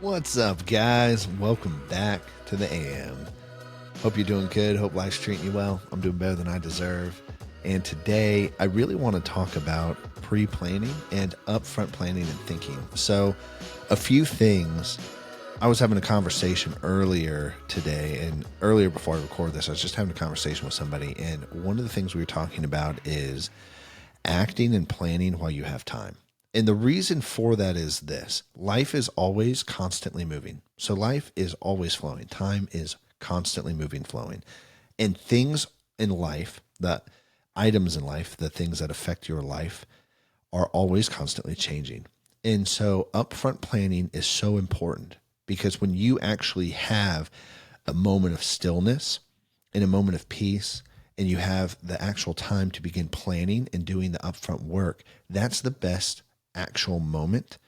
What's up, guys? Welcome back to the AM. Hope you're doing good. Hope life's treating you well. I'm doing better than I deserve. And today, I really want to talk about pre-planning and upfront planning and thinking. So, a few things. I was having a conversation earlier today, and earlier before I record this, I was just having a conversation with somebody, and one of the things we were talking about is acting and planning while you have time. And the reason for that is this: life is always constantly moving. So life is always flowing. Time is constantly moving, flowing. And things in life, the items in life, the things that affect your life are always constantly changing. And so upfront planning is so important because when you actually have a moment of stillness and a moment of peace, and you have the actual time to begin planning and doing the upfront work, that's the best actual moment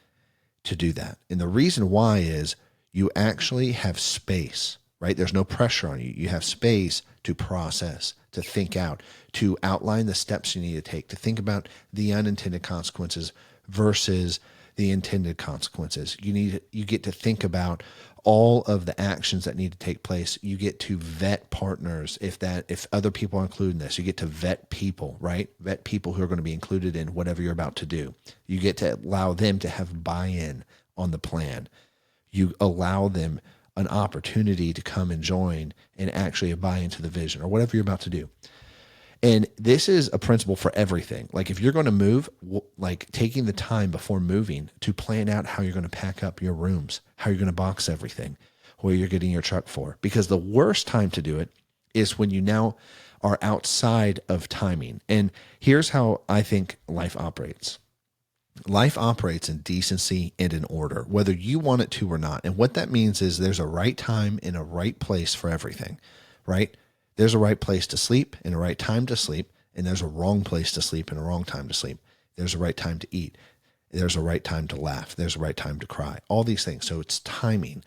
to do that. And the reason why is you actually have space, right? There's no pressure on you. You have space to process, to think out, to outline the steps you need to take, to think about the unintended consequences versus the intended consequences. You get to think about all of the actions that need to take place. You get to vet partners if other people are included in this. You get to vet people, right? Vet people who are going to be included in whatever you're about to do. You get to allow them to have buy-in on the plan. You allow them an opportunity to come and join and actually buy into the vision or whatever you're about to do. And this is a principle for everything. Like if you're going to move, like taking the time before moving to plan out how you're going to pack up your rooms, how you're going to box everything, where you're getting your truck for. Because the worst time to do it is when you now are outside of timing. And here's how I think life operates. Life operates in decency and in order, whether you want it to or not. And what that means is there's a right time and a right place for everything, right? There's a right place to sleep and a right time to sleep, and there's a wrong place to sleep and a wrong time to sleep. There's a right time to eat. There's a right time to laugh. There's a right time to cry. All these things. So it's timing.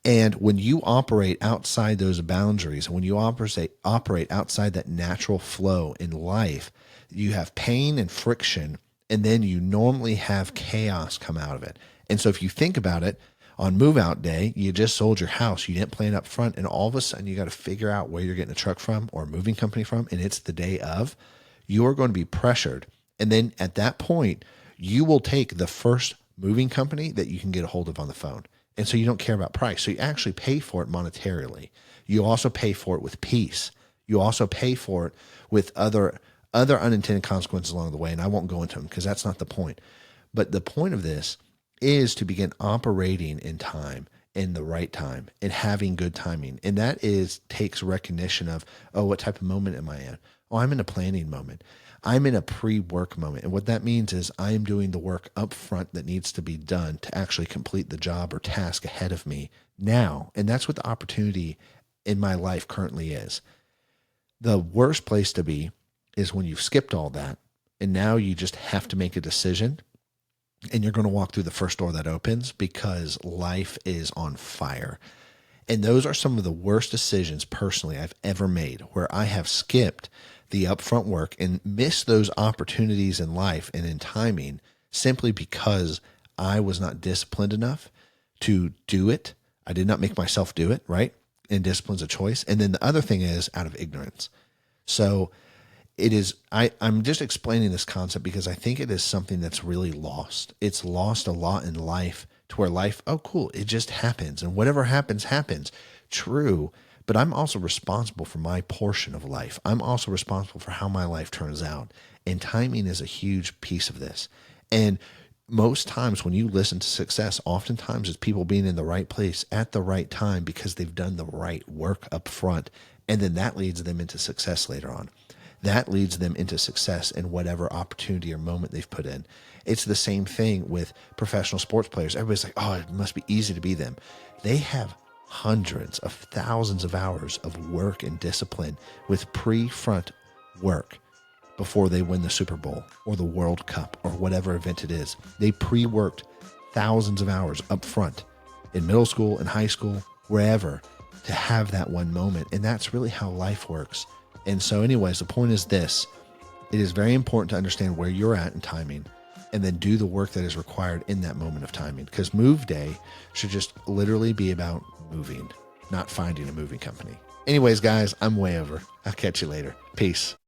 And when you operate outside those boundaries, when you operate outside that natural flow in life, you have pain and friction, and then you normally have chaos come out of it. And so if you think about it, on move out day, you just sold your house. You didn't plan up front. And all of a sudden you got to figure out where you're getting a truck from or a moving company from. And it's the day of, you're going to be pressured. And then at that point, you will take the first moving company that you can get a hold of on the phone. And so you don't care about price. So you actually pay for it monetarily. You also pay for it with peace. You also pay for it with other unintended consequences along the way. And I won't go into them because that's not the point. But the point of this is to begin operating in time, in the right time, and having good timing. And that takes recognition of, oh, what type of moment am I in? Oh, I'm in a planning moment. I'm in a pre-work moment. And what that means is I am doing the work up front that needs to be done to actually complete the job or task ahead of me now. And that's what the opportunity in my life currently is. The worst place to be is when you've skipped all that and now you just have to make a decision. And you're going to walk through the first door that opens because life is on fire. And those are some of the worst decisions personally I've ever made, where I have skipped the upfront work and missed those opportunities in life and in timing simply because I was not disciplined enough to do it. I did not make myself do it, right? And discipline's a choice. And then the other thing is out of ignorance. So it is, I'm just explaining this concept because I think it is something that's really lost. It's lost a lot in life to where life, oh, cool, it just happens. And whatever happens, happens. True. But I'm also responsible for my portion of life. I'm also responsible for how my life turns out. And timing is a huge piece of this. And most times when you listen to success, oftentimes it's people being in the right place at the right time because they've done the right work up front. And then that leads them into success later on. That leads them into success in whatever opportunity or moment they've put in. It's the same thing with professional sports players. Everybody's like, oh, it must be easy to be them. They have hundreds of thousands of hours of work and discipline with pre-front work before they win the Super Bowl or the World Cup or whatever event it is. They pre-worked thousands of hours up front in middle school and high school, wherever, to have that one moment. And that's really how life works. And so anyways, the point is this: it is very important to understand where you're at in timing, and then do the work that is required in that moment of timing. Because move day should just literally be about moving, not finding a moving company. Anyways, guys, I'm way over. I'll catch you later. Peace.